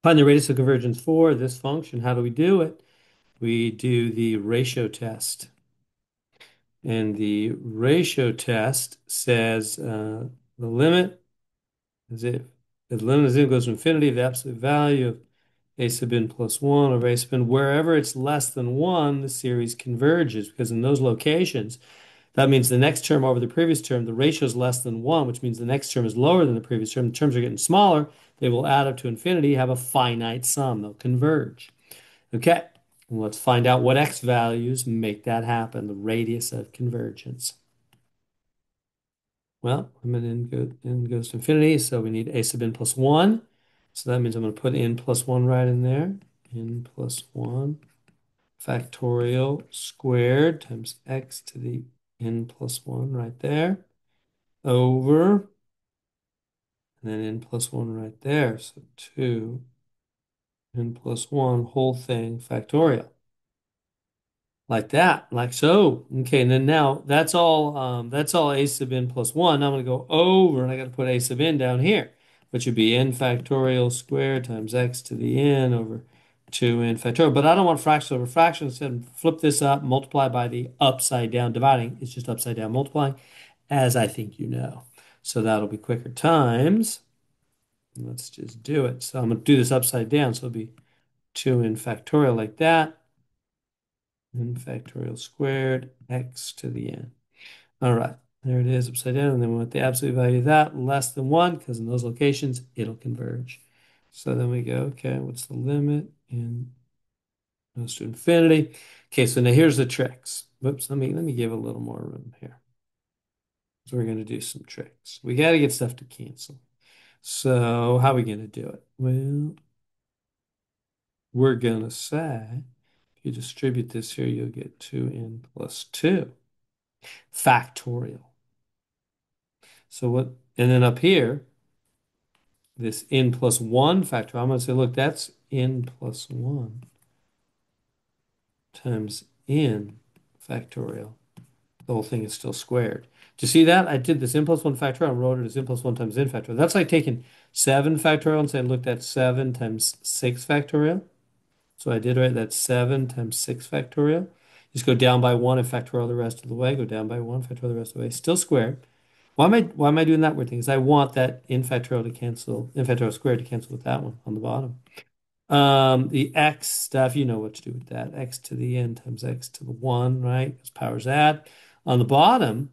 Find the radius of convergence for this function. How do we do it? We do the ratio test. And the ratio test says the limit is the limit of n goes to infinity, the absolute value of a sub n plus 1 over a sub n. Wherever it's less than 1, the series converges because in those locations, that means the next term over the previous term, the ratio is less than 1, which means the next term is lower than the previous term. The terms are getting smaller. They will add up to infinity, have a finite sum. They'll converge. Okay, let's find out what x values make that happen, the radius of convergence. Well, limit n goes to infinity, so we need a sub n plus 1. So that means I'm going to put n plus 1 right in there. N plus 1 factorial squared times x to the n plus 1 right there over, and then n plus 1 right there. So 2 n plus 1 whole thing factorial. Like that, like so. Okay, and then now that's all a sub n plus 1. Now I'm going to go over and I got to put a sub n down here, which would be n factorial squared times x to the n over 2n factorial. But I don't want fraction over fraction. Instead, flip this up, multiply by the upside down dividing. It's just upside down multiplying, as I think you know. So that'll be quicker times. Let's just do it. So I'm going to do this upside down. So it'll be 2n factorial like that. N factorial squared x to the n. All right, there it is upside down. And then we want the absolute value of that less than 1 because in those locations, it'll converge. So then we go, okay, what's the limit? N goes to infinity. Okay, so now here's the tricks. Whoops, let me give a little more room here. So we're going to do some tricks. We got to get stuff to cancel. So how are we going to do it? Well, we're going to say, if you distribute this here, you'll get 2n plus 2 factorial. So what, and then up here, this n plus 1 factor, I'm going to say, look, that's n plus 1 times n factorial. The whole thing is still squared. Do you see that? I did this n plus 1 factorial and wrote it as n plus 1 times n factorial. That's like taking 7 factorial and saying, look, that's 7 times 6 factorial. So I did right, that's 7 times 6 factorial. Just go down by 1 and factorial the rest of the way. Go down by 1, factorial the rest of the way. Still squared. Why am I doing that weird thing? Because I want that n factorial to cancel, n factorial squared to cancel with that one on the bottom. The x stuff, you know what to do with that. X to the n times x to the 1, right? Because powers add. On the bottom,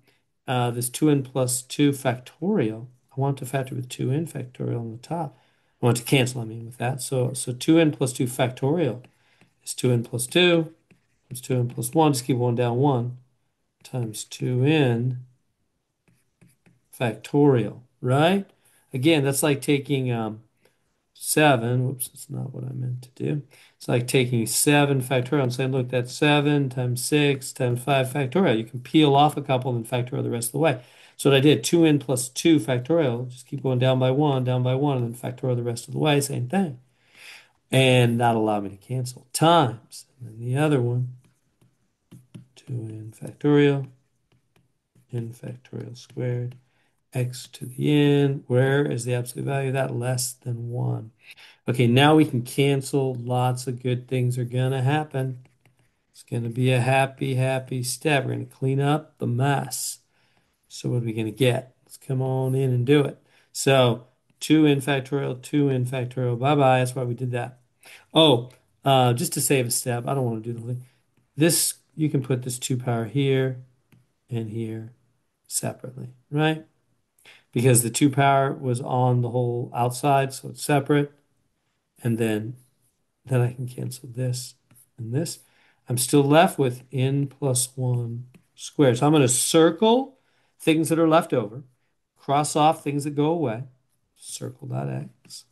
this 2n plus 2 factorial, I want to factor with 2n factorial on the top. I want to cancel, I mean, with that. So 2n plus 2 factorial is 2n plus 2 times 2n plus 1. Just keep one down 1 times 2n factorial, right? Again, that's like taking 7. Whoops, that's not what I meant to do. It's like taking 7 factorial and saying, look, that's 7 times 6 times 5 factorial. You can peel off a couple and factorial the rest of the way. So what I did, 2n plus 2 factorial, just keep going down by 1, and then factorial the rest of the way, same thing. And that allowed me to cancel. Times, and then the other one, 2n factorial, n factorial squared, x to the n. Where is the absolute value of that? Less than 1. Okay, now we can cancel. Lots of good things are going to happen. It's going to be a happy, happy step. We're going to clean up the mess. So what are we going to get? Let's come on in and do it. So 2n factorial, 2n factorial. Bye-bye. That's why we did that. Oh, just to save a step, I don't want to do the whole thing. This, you can put this 2 power here and here separately, right? Because the 2 power was on the whole outside, so it's separate. And then I can cancel this and this. I'm still left with n plus 1 squared. So I'm going to circle things that are left over, cross off things that go away, circle that x,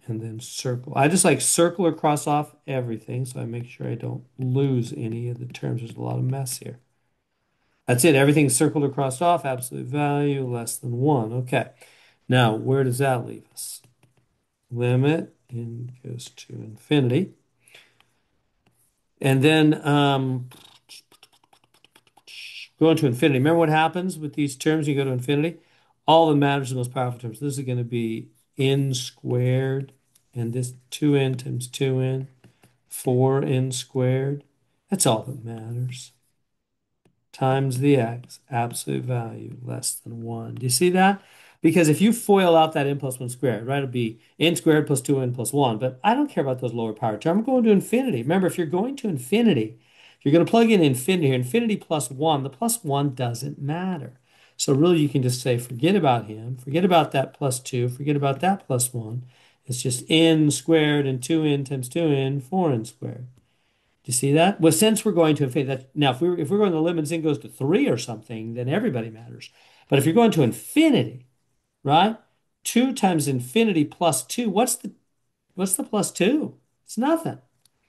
and then circle. I just like circle or cross off everything so I make sure I don't lose any of the terms. There's a lot of mess here. That's it. Everything's circled or crossed off. Absolute value less than 1. Okay. Now, where does that leave us? Limit n goes to infinity. And then going to infinity. Remember what happens with these terms? You go to infinity. All that matters are the most powerful terms. This is going to be n squared and this 2n times 2n, 4n squared. That's all that matters. Times the x, absolute value less than 1. Do you see that? Because if you FOIL out that n plus 1 squared, right, it'll be n squared plus 2n plus 1. But I don't care about those lower power terms. I'm going to infinity. Remember, if you're going to infinity, you're going to plug in infinity here. Infinity plus 1, the plus 1 doesn't matter. So really, you can just say, forget about him. Forget about that plus 2. Forget about that plus 1. It's just n squared and 2n times 2n, 4n squared. Do you see that? Well, since we're going to infinity, now if we're going to limit and goes to 3 or something, then everybody matters. But if you're going to infinity, right? 2 times infinity plus 2, what's the plus 2? It's nothing.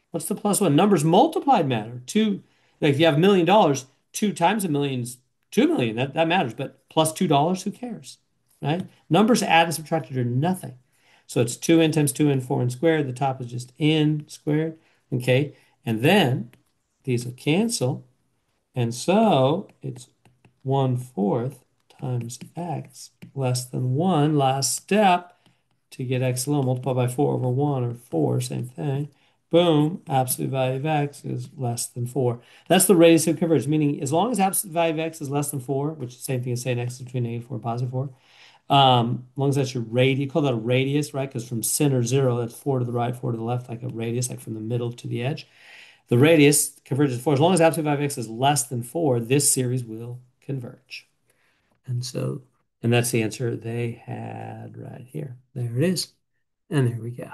What's the plus 1? Numbers multiplied matter. 2, like if you have $1 million, 2 times a million's 2 million. That matters. But plus $2, who cares? Right? Numbers add and subtracted are nothing. So it's 2n times 2n, 4n squared. The top is just n squared. Okay. And then these will cancel. And so it's 1/4 times x less than 1. Last step to get x alone, multiply by 4 over 1 or 4, same thing. Boom, absolute value of x is less than 4. That's the radius of convergence, meaning as long as absolute value of x is less than 4, which is the same thing as saying x is between -4 and +4, as long as that's your radius, you call that a radius, right? Because from center 0, that's 4 to the right, 4 to the left, like a radius, like from the middle to the edge. The radius converges to 4. As long as absolute value of x is less than 4, this series will converge. And that's the answer they had right here. There it is. And there we go.